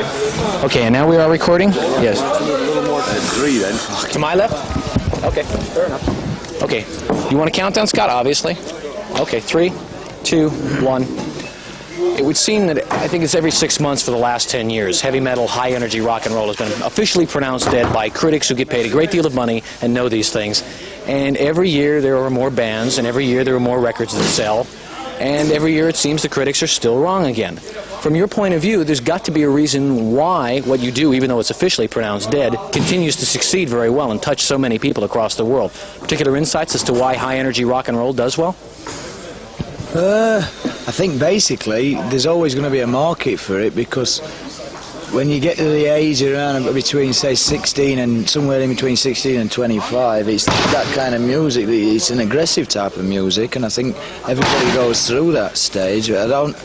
you. Okay, and now we are recording? Yes. A little more to 3 then. To my left? Okay, fair enough. Okay, you want to count down, Scott? Obviously. Okay, 3, 2, 1. It would seem that I think it's every 6 months for the last 10 years, heavy metal, high-energy rock and roll has been officially pronounced dead by critics who get paid a great deal of money and know these things. And every year there are more bands, and every year there are more records that sell. And every year it seems the critics are still wrong again. From your point of view, there's got to be a reason why what you do, even though it's officially pronounced dead, continues to succeed very well and touch so many people across the world. Particular insights as to why high-energy rock and roll does well? I think basically there's always going to be a market for it, because when you get to the age around between, say, 16 and somewhere in between 16 and 25, it's that kind of music. It's an aggressive type of music, and I think everybody goes through that stage. I don't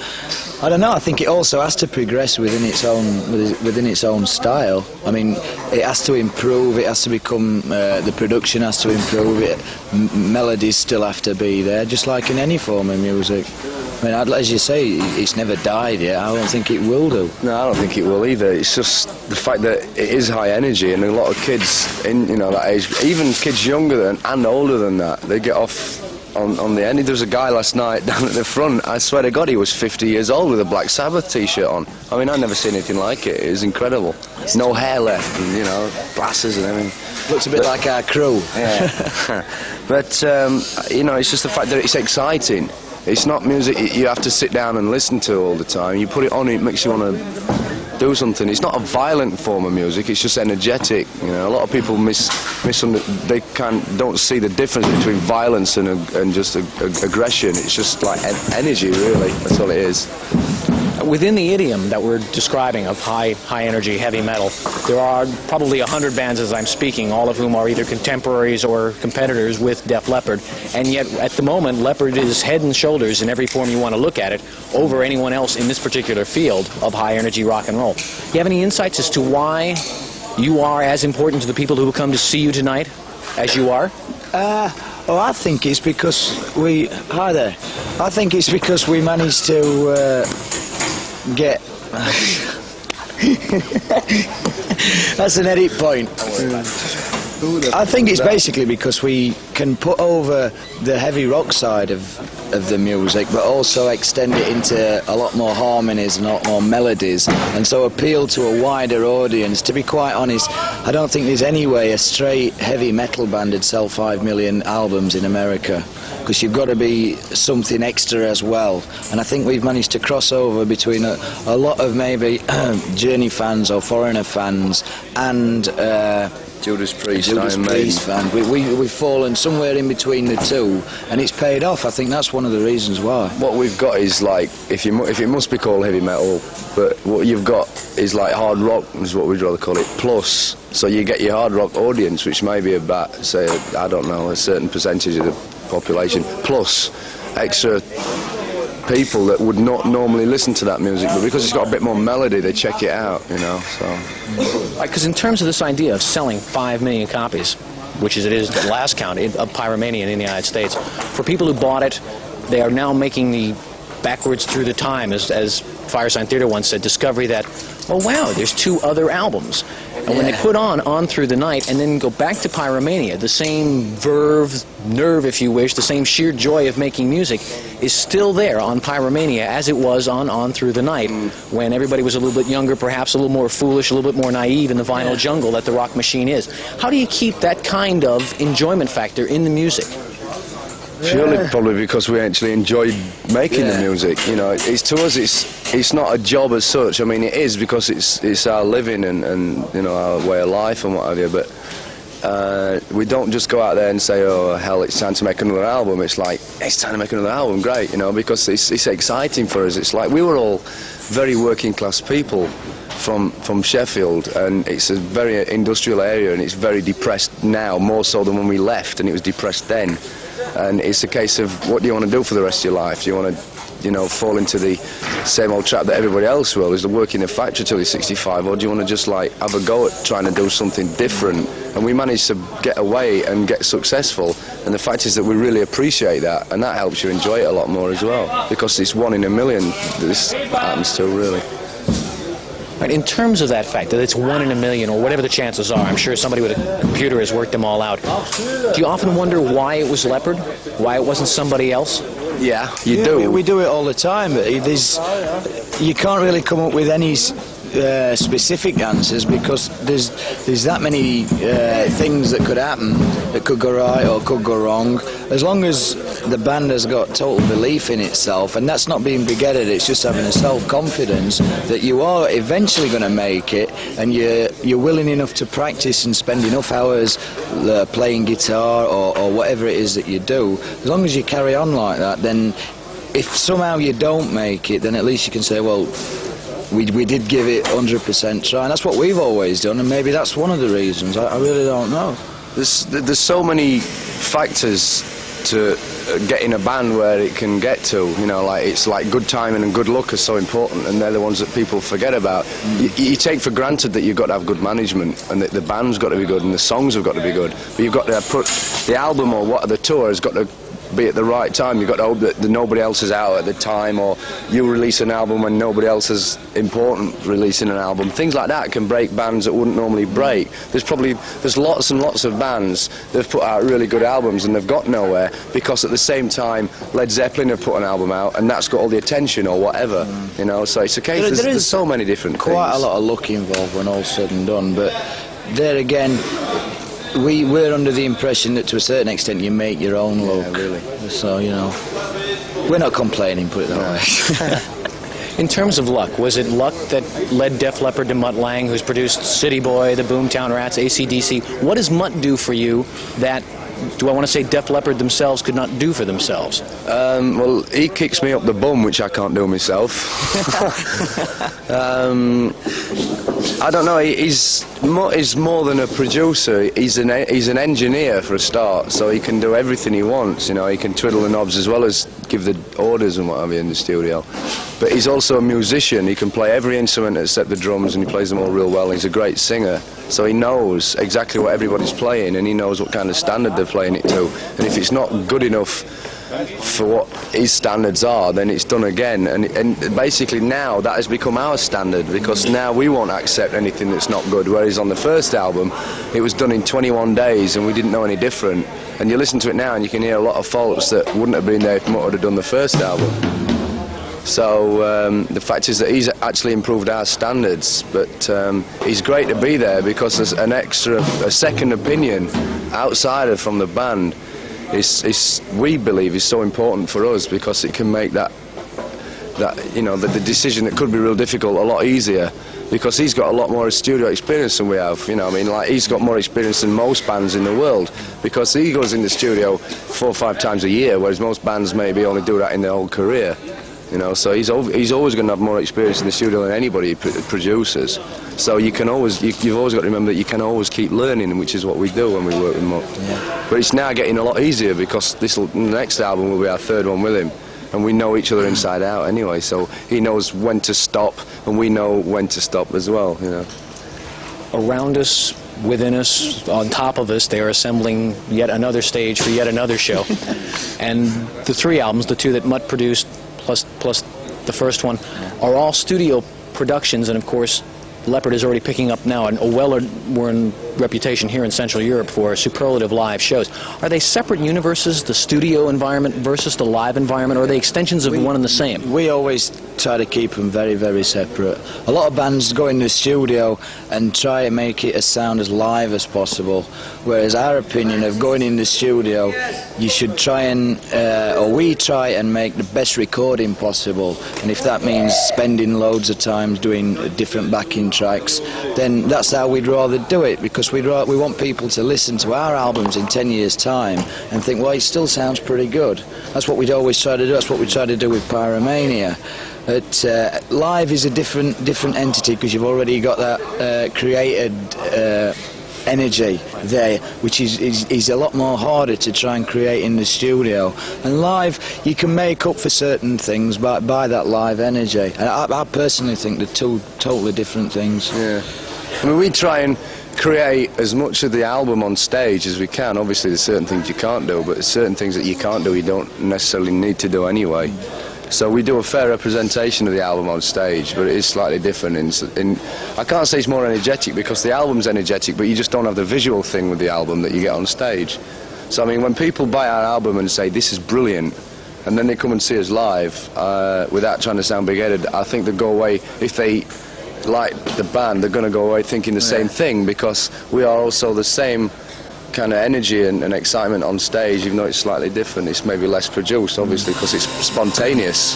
know. I think it also has to progress within its own style. I mean, it has to improve. It has to become the production has to improve. Melodies still have to be there, just like in any form of music. I mean, as you say, it's never died yet. I don't think it will do. No, I don't think it will either. It's just the fact that it is high energy, and a lot of kids in that age, even kids younger than and older than that, they get off on the end. There was a guy last night down at the front. I swear to God, he was 50 years old with a Black Sabbath T-shirt on. I mean, I've never seen anything like it. It was incredible. No hair left, and glasses and everything. Looks a bit like our crew. Yeah. But it's just the fact that it's exciting. It's not music you have to sit down and listen to all the time. You put it on, it makes you want to do something. It's not a violent form of music. It's just energetic. A lot of people don't see the difference between violence and just aggression. It's just like energy, really. That's all it is. Within the idiom that we're describing of high energy, heavy metal, there are probably 100 bands as I'm speaking, all of whom are either contemporaries or competitors with Def Leppard. And yet, at the moment, Leppard is head and shoulders in every form you want to look at it over anyone else in this particular field of high energy rock and roll. Do you have any insights as to why you are as important to the people who will come to see you tonight as you are? I think it's because we... Hi there. I think it's because we managed to get... That's an edit point. I think it's basically because we can put over the heavy rock side of the music, but also extend it into a lot more harmonies and a lot more melodies, and so appeal to a wider audience. To be quite honest, I don't think there's any way a straight heavy metal band would sell 5 million albums in America, because you've got to be something extra as well. And I think we've managed to cross over between a lot of maybe Journey fans or Foreigner fans and Judas Priest fan. We've fallen somewhere in between the two, and it's paid off. I think that's one of the reasons why. What we've got is like, if it must be called heavy metal, but what you've got is like hard rock, is what we'd rather call it, plus. So you get your hard rock audience, which may be about, say, I don't know, a certain percentage of the population, plus extra people that would not normally listen to that music, but because it's got a bit more melody, they check it out, so. Because in terms of this idea of selling 5 million copies, which is it is the last count of Pyromania in the United States, for people who bought it, they are now making the backwards through the time, as Firesign Theatre once said, discovery that, oh wow, there's 2 other albums. And when they put on Through the Night, and then go back to Pyromania, the same verve, nerve, if you wish, the same sheer joy of making music is still there on Pyromania as it was on Through the Night, when everybody was a little bit younger, perhaps a little more foolish, a little bit more naive in the vinyl jungle that the rock machine is. How do you keep that kind of enjoyment factor in the music? Purely probably because we actually enjoyed making the music. It's to us, it's not a job as such. I mean, it is because it's our living and our way of life and what have you. But we don't just go out there and say, oh hell, it's time to make another album. It's like, it's time to make another album, great, because it's exciting for us. It's like we were all very working class people from Sheffield, and it's a very industrial area, and it's very depressed now, more so than when we left, and it was depressed then. And it's a case of, what do you want to do for the rest of your life? Do you want to fall into the same old trap that everybody else will, is to work in a factory till you're 65, or do you want to just like have a go at trying to do something different? And we managed to get away and get successful, and the fact is that we really appreciate that, and that helps you enjoy it a lot more as well, because it's 1 in a million that this happens to, really. Right, in terms of that fact that it's 1 in a million or whatever the chances are, I'm sure somebody with a computer has worked them all out. Do you often wonder why it was Leopard? Why it wasn't somebody else? Yeah, you do. We do it all the time, but you can't really come up with any specific answers because there's that many things that could happen, that could go right or could go wrong. As long as the band has got total belief in itself, and that's not being big-headed, it's just having a self-confidence that you are eventually going to make it, and you're willing enough to practice and spend enough hours playing guitar or whatever it is that you do. As long as you carry on like that, then if somehow you don't make it, then at least you can say, well, we did give it 100% try, and that's what we've always done, and maybe that's one of the reasons. I really don't know. There's so many factors to getting a band where it can get to, you know, like it's like good timing and good luck are so important, and they're the ones that people forget about. You take for granted that you've got to have good management and that the band's got to be good and the songs have got to be good, but you've got to put the album or what the tour has got to be at the right time. You've got to hope that nobody else is out at the time, or you release an album when nobody else is important releasing an album. Things like that can break bands that wouldn't normally break. There's lots and lots of bands that have put out really good albums and they've got nowhere because at the same time Led Zeppelin have put an album out and that's got all the attention or whatever, you know. So it's a case. There's so many different quite things. a lot of luck involved when all's said and done, but there again, we're under the impression that to a certain extent you make your own luck. Yeah, really. So, you know, we're not complaining, put it that way. In terms of luck, was it luck that led Def Leppard to Mutt Lange, who's produced City Boy, the Boomtown Rats, AC/DC? What does Mutt do for you that, do I want to say Def Leppard themselves could not do for themselves? Well, he kicks me up the bum, which I can't do myself. I don't know. He's more than a producer. He's an engineer for a start, so he can do everything he wants. You know, he can twiddle the knobs as well as give the orders and what have you in the studio. But he's also a musician. He can play every instrument except the drums, and he plays them all real well. He's a great singer, so he knows exactly what everybody's playing, and he knows what kind of standard they're playing it to. And if it's not good enough for what his standards are, then it's done again, and basically now that has become our standard, because now we won't accept anything that's not good, whereas on the first album it was done in 21 days and we didn't know any different, and you listen to it now and you can hear a lot of faults that wouldn't have been there if Mutt would have done the first album. So the fact is that he's actually improved our standards, but he's great to be there because there's a second opinion outsider from the band we believe is so important for us, because it can make that you know, the decision that could be real difficult a lot easier, because he's got a lot more studio experience than we have. You know, I mean, like, he's got more experience than most bands in the world, because he goes in the studio 4 or 5 times a year, whereas most bands maybe only do that in their whole career. You know, so he's always going to have more experience in the studio than anybody produces. So you've always got to remember that you can always keep learning, which is what we do when we work with Mutt. Yeah. But it's now getting a lot easier, because the next album will be our 3rd one with him, and we know each other inside out anyway. So he knows when to stop, and we know when to stop as well. You know. Around us, within us, on top of us, they are assembling yet another stage for yet another show. And the 3 albums, the 2 that Mutt produced, plus the first one, are all studio productions, and of course Leopard is already picking up now a well-worn reputation here in Central Europe for superlative live shows. Are they separate universes, the studio environment versus the live environment, or are they extensions of one and the same? We always try to keep them very, very separate. A lot of bands go in the studio and try and make it sound as live as possible, whereas our opinion of going in the studio, you should try and, or we try and make the best recording possible, and if that means spending loads of time doing different backing tracks, then that's how we'd rather do it, because we want people to listen to our albums in 10 years' time and think, well, it still sounds pretty good. That's what we'd always try to do. That's what we try to do with Pyromania. But live is a different entity, because you've already got that created energy there, which is a lot more harder to try and create in the studio. And live, you can make up for certain things by that live energy. And I personally think they're 2 totally different things. Yeah. I mean, we try and create as much of the album on stage as we can. Obviously there's certain things you can't do, but there's certain things that you can't do you don't necessarily need to do anyway. So we do a fair representation of the album on stage, but it is slightly different. I can't say it's more energetic because the album's energetic, but you just don't have the visual thing with the album that you get on stage. So I mean, when people buy our album and say this is brilliant, and then they come and see us live, without trying to sound big-headed, I think they go away, if they like the band, they're going to go away thinking the same thing, because we are also the same kind of energy and excitement on stage, even though it's slightly different. It's maybe less produced, obviously, because it's spontaneous.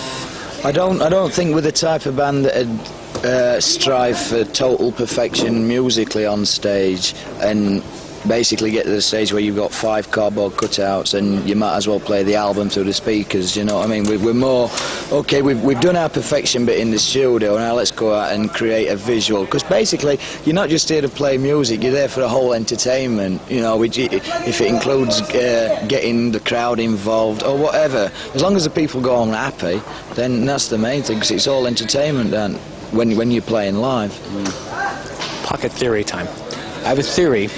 I don't think we're the type of band that strive for total perfection musically on stage and basically get to the stage where you've got 5 cardboard cutouts and you might as well play the album through the speakers, you know what I mean? We're more, okay, we've done our perfection bit in the studio, now let's go out and create a visual, because basically you're not just here to play music, you're there for a whole entertainment, you know, if it includes getting the crowd involved or whatever. As long as the people go home happy, then that's the main thing, because it's all entertainment then when you're playing live. Pocket theory time. I have a theory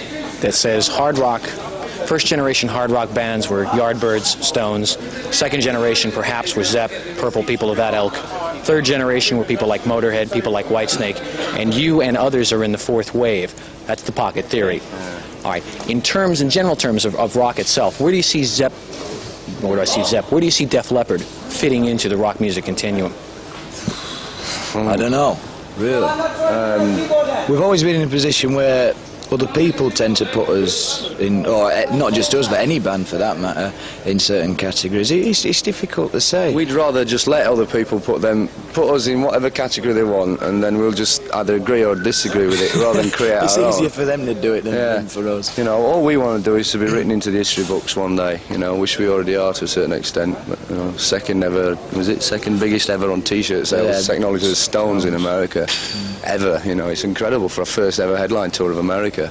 that says hard rock, first generation hard rock bands were Yardbirds, Stones. Second generation perhaps were Zepp, Purple, people of that ilk. Third generation were people like Motorhead, people like Whitesnake, and you and others are in the fourth wave. That's the pocket theory. All right, in general terms of rock itself, where do you see Zepp, where do I see Zepp, where do you see Def Leppard fitting into the rock music continuum? I don't know, really. We've always been in a position where other people tend to put us in, or not just us, but any band for that matter, in certain categories. It's difficult to say. We'd rather just let other people put us in whatever category they want, and then we'll just either agree or disagree with it, rather than create It's our easier own. for them to do it than for us. You know, all we want to do is to be written into the history books one day, you know, which we already are to a certain extent. But, you know, second biggest ever on t-shirt sales, technology to the Stones in America, ever, you know, it's incredible for our first ever headline tour of America.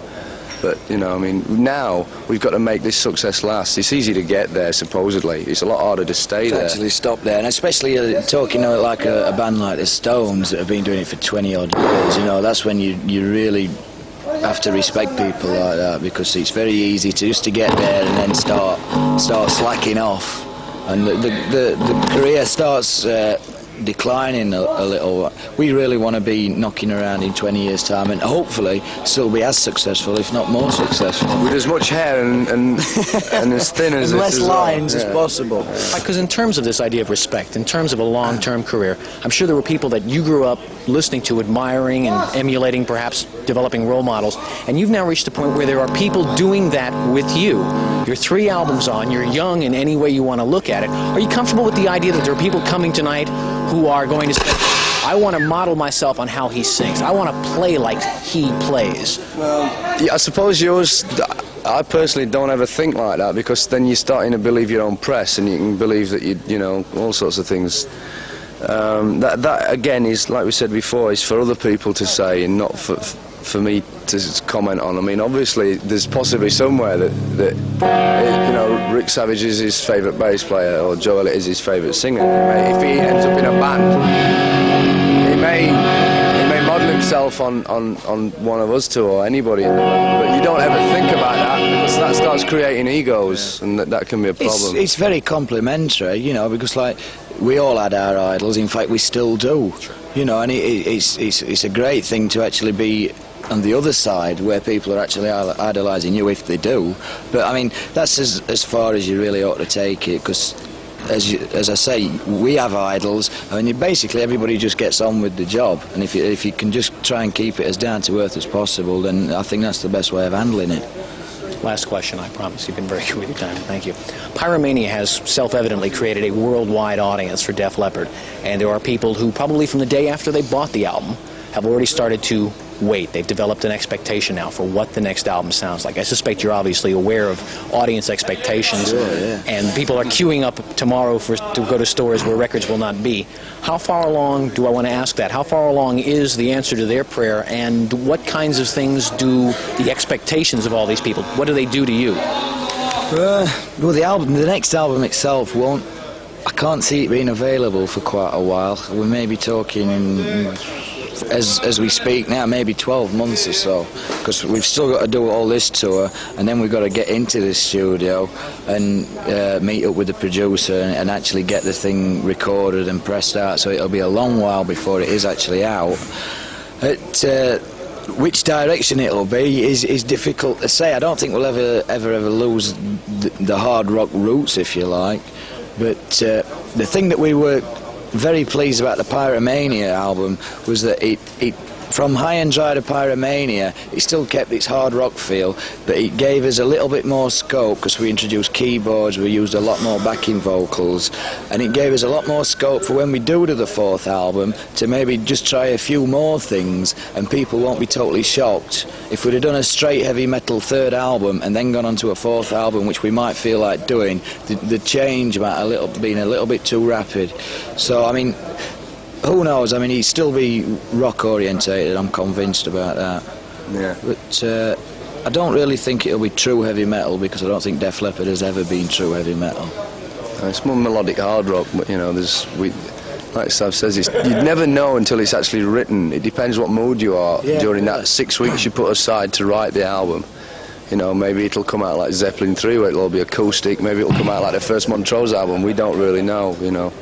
But, you know, I mean, now we've got to make this success last. It's easy to get there, supposedly. It's a lot harder to stay there. Actually stop there, and especially talking like a band like the Stones that have been doing it for 20 odd years, you know, that's when you really have to respect people like that, because it's very easy to get there and then start slacking off, and the career starts declining a little. We really want to be knocking around in 20 years' time and hopefully still be as successful, if not more successful. With as much hair and as thin as and this less lines as possible. Because in terms of this idea of respect, in terms of a long-term career, I'm sure there were people that you grew up listening to, admiring and emulating, perhaps developing role models, and you've now reached a point where there are people doing that with you. You're 3 albums on, you're young in any way you want to look at it. Are you comfortable with the idea that there are people coming tonight who are going to say, I want to model myself on how he sings, I want to play like he plays? Yeah, I suppose I personally don't ever think like that, because then you're starting to believe your own press, and you can believe that you know, all sorts of things. That again is, like we said before, is for other people to say and not for me to comment on. I mean, obviously there's possibly somewhere that you know, Rick Savage is his favourite bass player or Joe Elliott is his favourite singer. If he ends up in a band, he may model himself on one of us two or anybody in the band, but you don't ever think about that, because that starts creating egos, and that can be a problem. It's very complimentary, you know, because like we all had our idols. In fact, we still do. You know, and it's a great thing to actually be on the other side, where people are actually idolising you, if they do. But I mean, that's as far as you really ought to take it, because as I say, we have idols. I mean, basically everybody just gets on with the job, and if you can just try and keep it as down to earth as possible, then I think that's the best way of handling it. Last question, I promise. You've been very good with your time. Thank you. Pyromania has self-evidently created a worldwide audience for Def Leppard, and there are people who probably from the day after they bought the album have already started to wait. They've developed an expectation now for what the next album sounds like. I suspect you're obviously aware of audience expectations, sure, yeah. And people are queuing up tomorrow to go to stores where records will not be. How far along, do I want to ask that, how far along is the answer to their prayer, and what kinds of things do the expectations of all these people, what do they do to you? Well, the next album itself won't, I can't see it being available for quite a while. We may be talking as we speak now, maybe 12 months or so, because we've still got to do all this tour, and then we've got to get into the studio and meet up with the producer and actually get the thing recorded and pressed out. So it'll be a long while before it is actually out. Which direction it'll be is difficult to say. I don't think we'll ever lose the hard rock roots, if you like. But the thing that we were very pleased about the Pyromania album was that it from High and Dry to Pyromania, it still kept its hard rock feel, but it gave us a little bit more scope because we introduced keyboards, we used a lot more backing vocals, and it gave us a lot more scope for when we do the fourth album to maybe just try a few more things, and people won't be totally shocked. If we'd have done a straight heavy metal third album and then gone on to a fourth album, which we might feel like doing, the change might have been a little bit too rapid. So I mean, who knows? I mean, he'd still be rock orientated, I'm convinced about that. Yeah. But I don't really think it'll be true heavy metal, because I don't think Def Leppard has ever been true heavy metal. It's more melodic hard rock, but you know, like Sav says, you'd never know until it's actually written. It depends what mood you are during that 6 weeks you put aside to write the album. You know, maybe it'll come out like Zeppelin 3, where it'll all be acoustic. Maybe it'll come out like the first Montrose album. We don't really know, you know.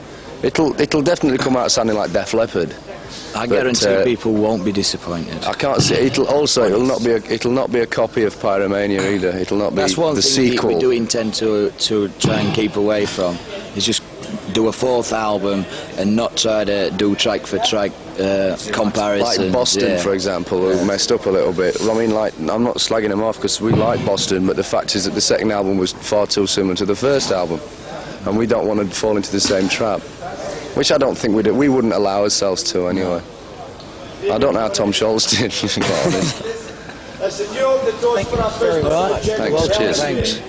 It'll definitely come out sounding like Def Leppard. I guarantee people won't be disappointed. I can't see. It'll not be a copy of Pyromania either. It'll not be That's one the thing sequel. we do intend to try and keep away from, is just do a fourth album and not try to do track for track comparisons. Like Boston, for example, who messed up a little bit. I mean, like, I'm not slagging them off because we like Boston, but the fact is that the second album was far too similar to the first album, and we don't want to fall into the same trap. Which I don't think we wouldn't allow ourselves to anyway. I don't know how Tom Scholz did, to be honest. Thank you very much. Thanks, cheers. Thanks.